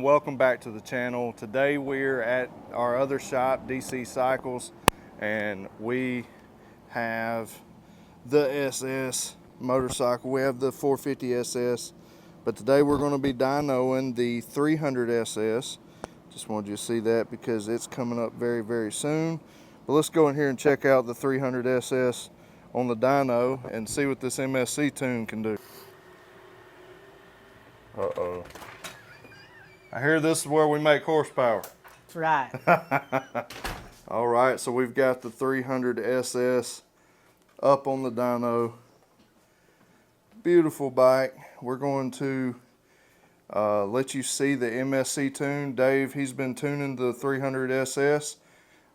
Welcome back to the channel. Today we're at our other shop, DC Cycles, and we have the SS motorcycle. We have the 450SS, but today we're going to be dynoing the 300SS. Just wanted you to see that because it's coming up very, very soon. But let's go in here and check out the 300SS on the dyno and see what this MSC tune can do. Uh-oh. I hear this is where we make horsepower. That's right. All right, so we've got the 300SS up on the dyno. Beautiful bike. We're going to let you see the MSC tune. Dave, he's been tuning the 300SS,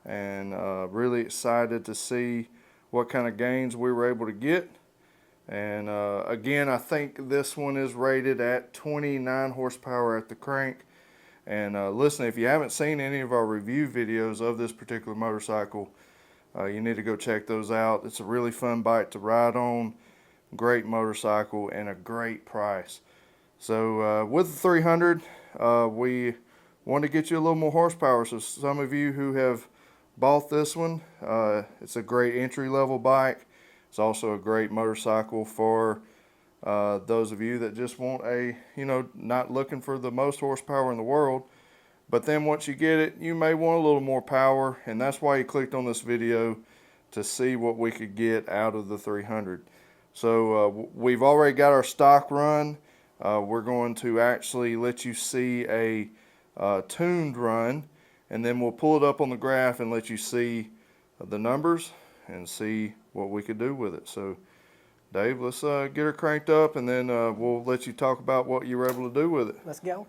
and really excited to see what kind of gains we were able to get. And again, I think this one is rated at 29 horsepower at the crank. And listen, if you haven't seen any of our review videos of this particular motorcycle, you need to go check those out. It's a really fun bike to ride on, great motorcycle, and a great price. So with the 300, we want to get you a little more horsepower. So some of you who have bought this one, it's a great entry-level bike. It's also a great motorcycle for those of you that just want a, not looking for the most horsepower in the world. But then once you get it, you may want a little more power, and that's why you clicked on this video, to see what we could get out of the 300. So we've already got our stock run. We're going to actually let you see a tuned run, and then we'll pull it up on the graph and let you see the numbers and see what we could do with it. So Dave, let's get her cranked up, and then we'll let you talk about what you were able to do with it. Let's go.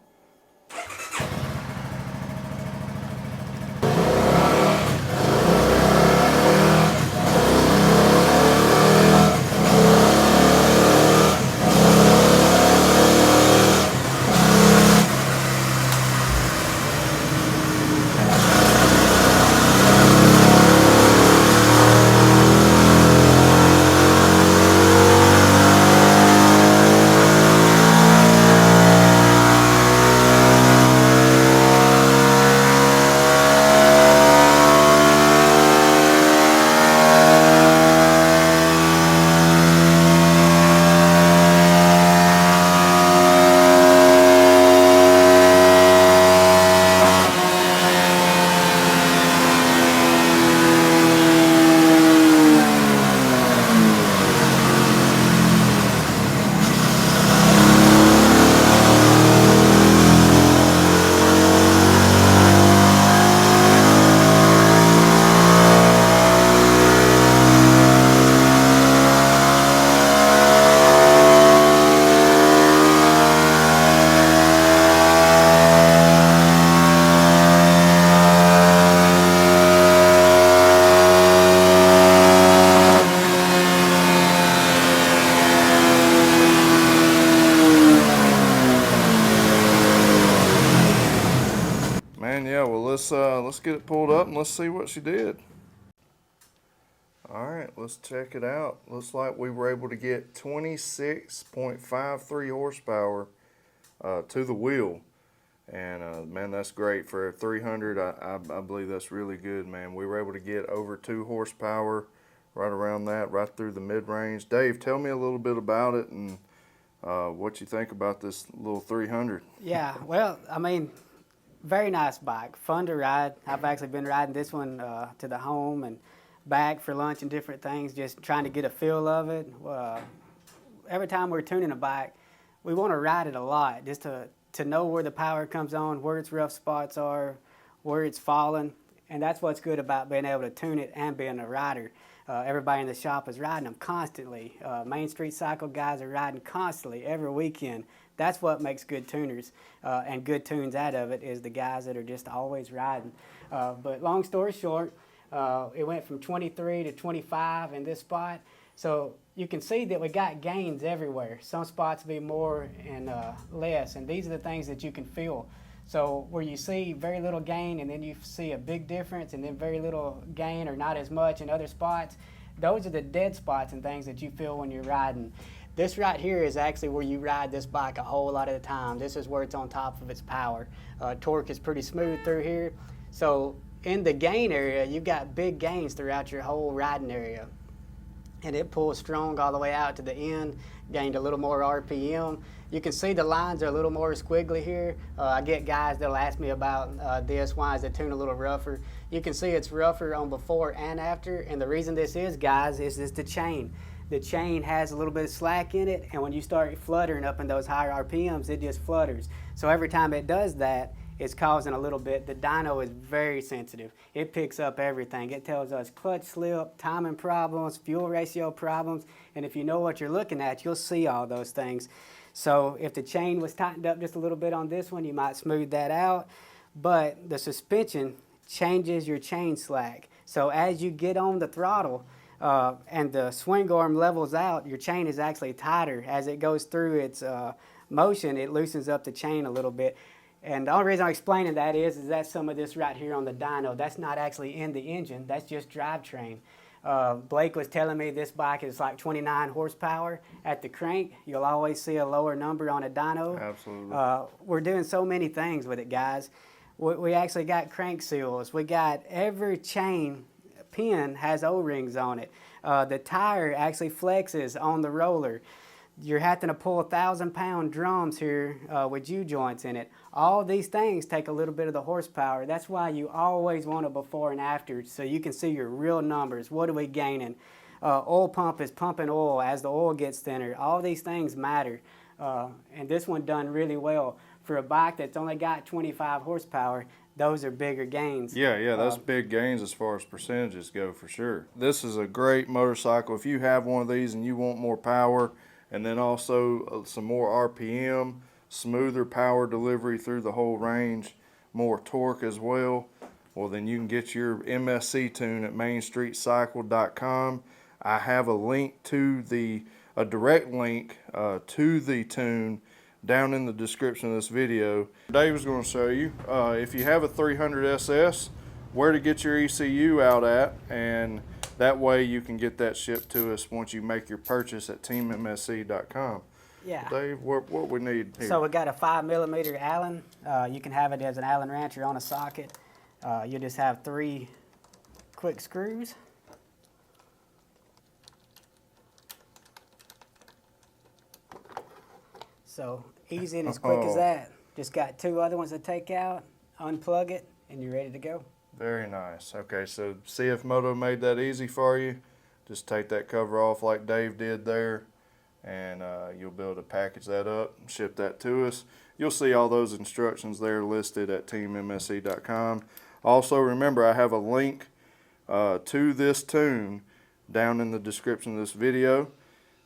Yeah, well, let's get it pulled up and let's see what she did. All right, let's check it out. Looks like we were able to get 26.53 horsepower to the wheel, and man, that's great for a 300. I believe that's really good, man. We were able to get over 2 horsepower, right around that, right through the mid-range. Dave, tell me a little bit about it and what you think about this little 300. Yeah, well, I mean, very nice bike, fun to ride. I've actually been riding this one to the home and back for lunch and different things, just trying to get a feel of it. Every time we're tuning a bike, we want to ride it a lot, just to know where the power comes on, where its rough spots are, where it's falling. And that's what's good about being able to tune it and being a rider. Everybody in the shop is riding them constantly. Main Street Cycle guys are riding constantly every weekend. That's what makes good tuners, and good tunes out of it is the guys that are just always riding. But long story short, it went from 23 to 25 in this spot. So you can see that we got gains everywhere. Some spots be more and less, and these are the things that you can feel. So where you see very little gain and then you see a big difference and then very little gain or not as much in other spots, those are the dead spots and things that you feel when you're riding. This right here is actually where you ride this bike a whole lot of the time. This is where it's on top of its power. Torque is pretty smooth through here. So in the gain area, you've got big gains throughout your whole riding area. And it pulls strong all the way out to the end, gained a little more RPM. You can see the lines are a little more squiggly here. I get guys that'll ask me about this, why is the tune a little rougher? You can see it's rougher on before and after, and the reason this is, guys, is the chain. The chain has a little bit of slack in it, and when you start fluttering up in those higher RPMs, it just flutters. So every time it does that, it's causing a little bit. The dyno is very sensitive. It picks up everything. It tells us clutch slip, timing problems, fuel ratio problems, and if you know what you're looking at, you'll see all those things. So if the chain was tightened up just a little bit on this one, you might smooth that out, but the suspension changes your chain slack. So as you get on the throttle, and the swing arm levels out, your chain is actually tighter. As it goes through its motion, it loosens up the chain a little bit. And the only reason I'm explaining that is that some of this right here on the dyno, that's not actually in the engine, that's just drivetrain. Blake was telling me this bike is like 29 horsepower at the crank. You'll always see a lower number on a dyno. Absolutely. We're doing so many things with it, guys. We actually got crank seals. We got every chain pin has O-rings on it. The tire actually flexes on the roller. You're having to pull 1,000-pound drums here with U-joints in it. All these things take a little bit of the horsepower. That's why you always want a before and after so you can see your real numbers. What are we gaining? Oil pump is pumping oil as the oil gets thinner. All these things matter. And this one done really well. For a bike that's only got 25 horsepower, those are bigger gains. Yeah, that's big gains as far as percentages go for sure. This is a great motorcycle. If you have one of these and you want more power, and then also some more RPM, smoother power delivery through the whole range, more torque as well, well then you can get your MSC tune at mainstreetcycle.com. I have a link to a direct link to the tune down in the description of this video. Dave is going to show you if you have a 300SS where to get your ECU out at, and that way you can get that shipped to us once you make your purchase at teammsc.com. Yeah. Dave, what we need here? So we got a 5mm Allen. You can have it as an Allen wrench or on a socket. You just have 3 quick screws. So easy and as quick as that. Just got 2 other ones to take out, unplug it, and you're ready to go. Very nice. Okay, so CFMOTO made that easy for you. Just take that cover off like Dave did there, and you'll be able to package that up and ship that to us. You'll see all those instructions there listed at teammsc.com. Also, remember, I have a link to this tune down in the description of this video.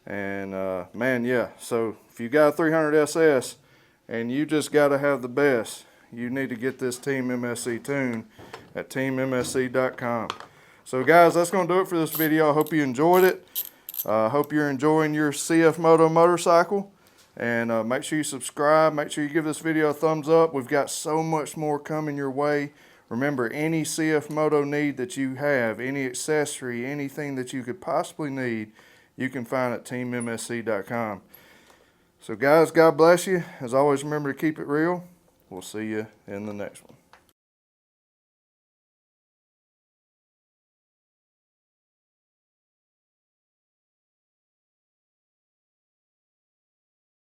And man, yeah, so if you got a 300SS and you just got to have the best, you need to get this Team MSC tune at teammsc.com. So guys, that's going to do it for this video. I hope you enjoyed it. I hope you're enjoying your CFMOTO motorcycle. And make sure you subscribe. Make sure you give this video a thumbs up. We've got so much more coming your way. Remember, any CFMOTO need that you have, any accessory, anything that you could possibly need, you can find at teammsc.com. So guys, God bless you. As always, remember to keep it real. We'll see you in the next one.